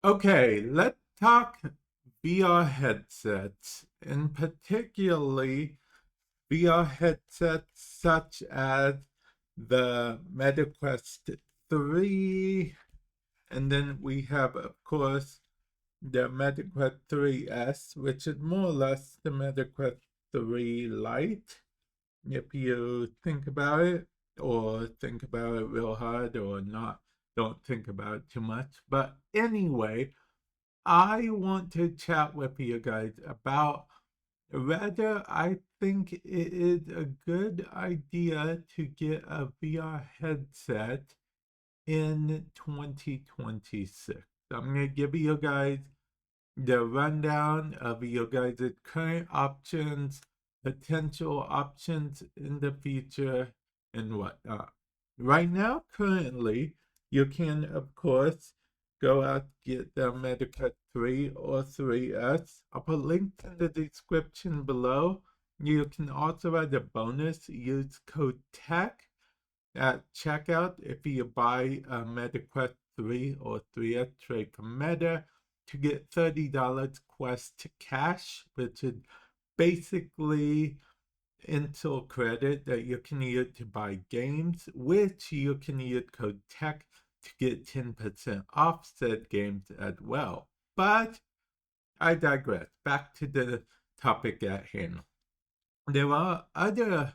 Okay, let's talk VR headsets, and particularly VR headsets such as the MetaQuest 3, and then we have, of course, the MetaQuest 3S, which is more or less the MetaQuest 3 Lite, if you think about it, or think about it real hard, or not, don't think about it too much. But anyway, I want to chat with you guys about whether I think it is a good idea to get a VR headset in 2026. I'm going to give you guys the rundown of your guys' current options, potential options in the future, and whatnot. Right now, currently, you can, of course, go out get the Medica 3 or 3S. I'll put links in the description below. You can also add a bonus. Use code TECH at checkout if you buy a MetaQuest 3 or 3S trade from Meta to get $30 Quest cash, which is basically Intel credit that you can use to buy games, which you can use code TECH to get 10% off said games as well. But I digress. Back to the topic at hand. There are other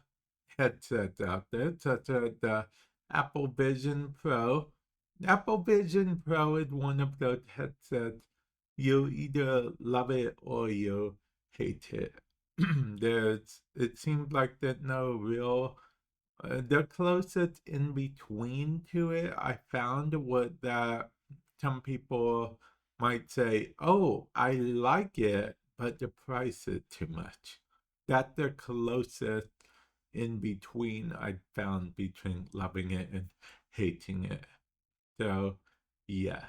headsets out there, such as the Apple Vision Pro. Apple Vision Pro is one of those headsets you either love it or you hate it. It seems like there's no real, the closest in between to it I found was that some people might say, oh, I like it, but the price is too much. That's the closest in between I found between loving it and hating it. So, yeah.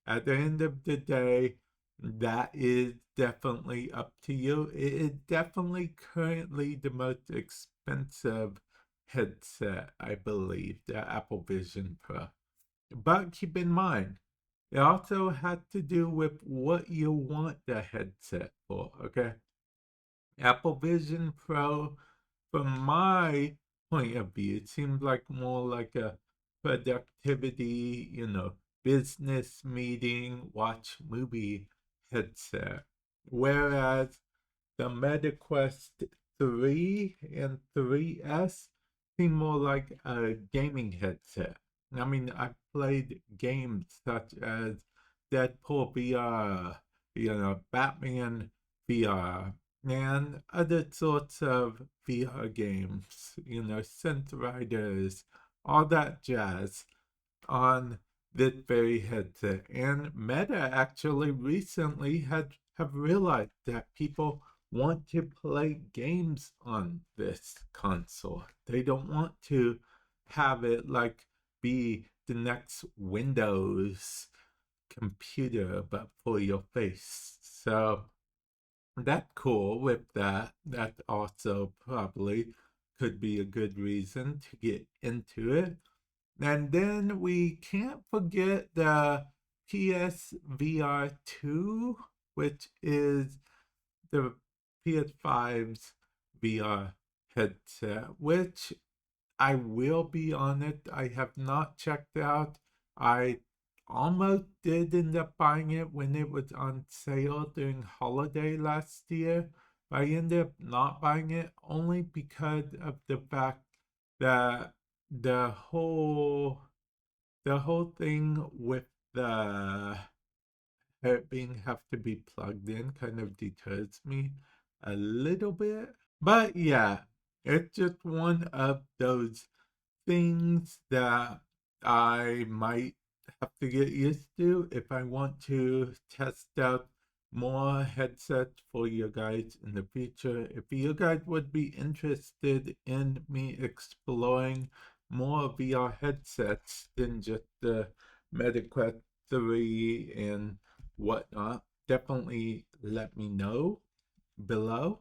At the end of the day, that is definitely up to you. It is definitely currently the most expensive headset, I believe, the Apple Vision Pro. But keep in mind, it also has to do with what you want the headset for, okay? Apple Vision Pro, from my point of view, it seems like more like a productivity, business meeting, watch movie headset. Whereas the MetaQuest 3 and 3S seem more like a gaming headset. I mean, I've played games such as Deadpool VR, Batman VR, and other sorts of VR games, Synth Riders, all that jazz on this very headset. And Meta actually recently have realized that people want to play games on this console. They don't want to have it like be the next Windows computer but for your face. So that's cool with that. That also probably could be a good reason to get into it. And then we can't forget the PSVR 2, which is the PS5's VR headset, which I will be honest, I have not checked out. I almost did end up buying it when it was on sale during holiday last year. But I ended up not buying it only because of the fact that the whole the whole thing with the it being have to be plugged in kind of deters me a little bit. But yeah, it's just one of those things that I might have to get used to if I want to test out more headsets for you guys in the future. If you guys would be interested in me exploring more VR headsets than just the MetaQuest 3 and whatnot, definitely let me know below.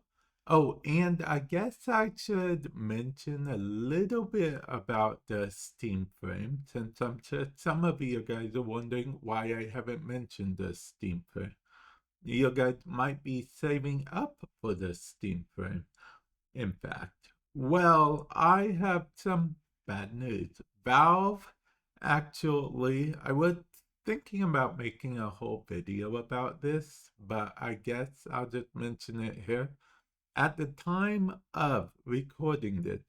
Oh, and I guess I should mention a little bit about the Steam frame, since I'm sure some of you guys are wondering why I haven't mentioned the Steam frame. You guys might be saving up for the Steam frame. In fact, well, I have some bad news. Valve actually, I was thinking about making a whole video about this, but I guess I'll just mention it here. At the time of recording this,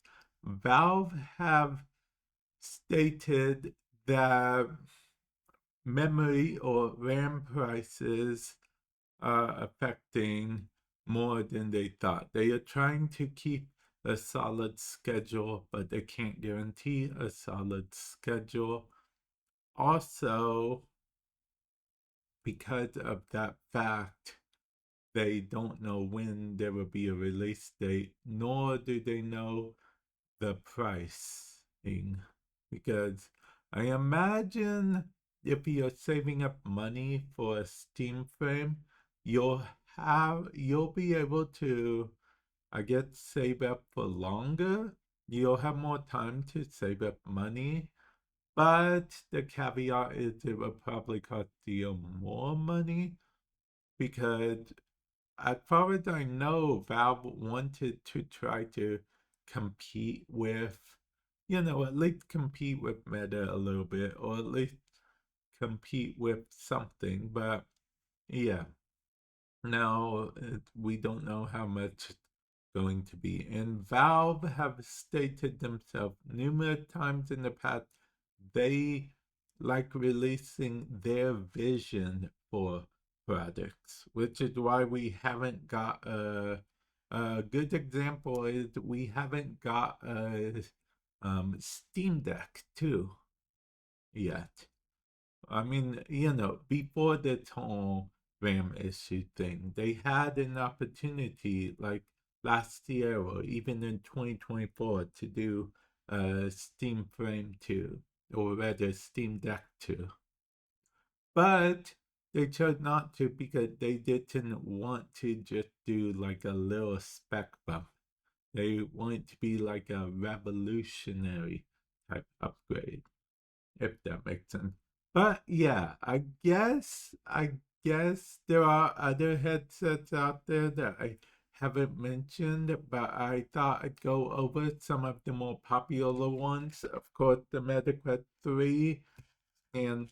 Valve have stated that memory or RAM prices are affecting more than they thought. They are trying to keep a solid schedule, but they can't guarantee a solid schedule. Also, because of that fact, they don't know when there will be a release date, nor do they know the pricing. Because I imagine if you're saving up money for a Steam frame, you'll be able to, I guess, save up for longer. You'll have more time to save up money. But the caveat is it will probably cost you more money because as far as I know, Valve wanted to try to compete with, at least compete with Meta a little bit, or at least compete with something. But yeah, now we don't know how much it's going to be. And Valve have stated themselves numerous times in the past they like releasing their vision for products, which is why we haven't got a good example is we haven't got a Steam Deck 2 yet. I mean, before this whole RAM issue thing, they had an opportunity like last year or even in 2024 to do Steam Frame 2, or rather Steam Deck 2. But they chose not to because they didn't want to just do like a little spec bump. They wanted to be like a revolutionary type upgrade, if that makes sense. But yeah, I guess there are other headsets out there that I haven't mentioned, but I thought I'd go over some of the more popular ones. Of course, the MetaQuest 3 and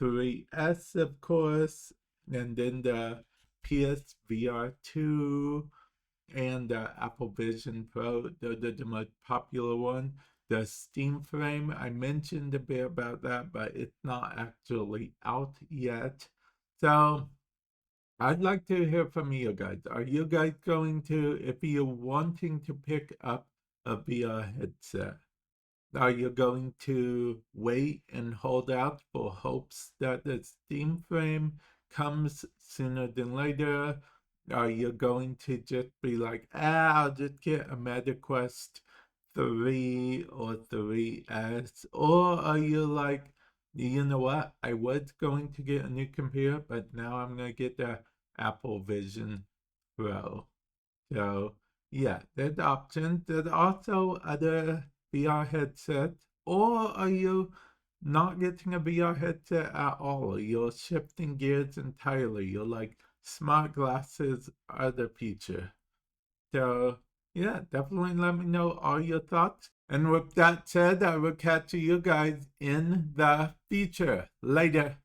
3S, of course, and then the PSVR 2 and the Apple Vision Pro, they're the most popular one. The Steam Frame, I mentioned a bit about that, but it's not actually out yet. So I'd like to hear from you guys. Are you guys going to, if you're wanting to pick up a VR headset, are you going to wait and hold out for hopes that the Steam Frame comes sooner than later? Are you going to just be like, I'll just get a MetaQuest 3 or 3S? Or are you like, you know what? I was going to get a new computer, but now I'm going to get the Apple Vision Pro. So, yeah, there's options. There's also other VR headsets. Or are you not getting a VR headset at all? You're shifting gears entirely. You're like, smart glasses are the future. So, yeah, definitely let me know all your thoughts. And with that said, I will catch you guys in the future. Later.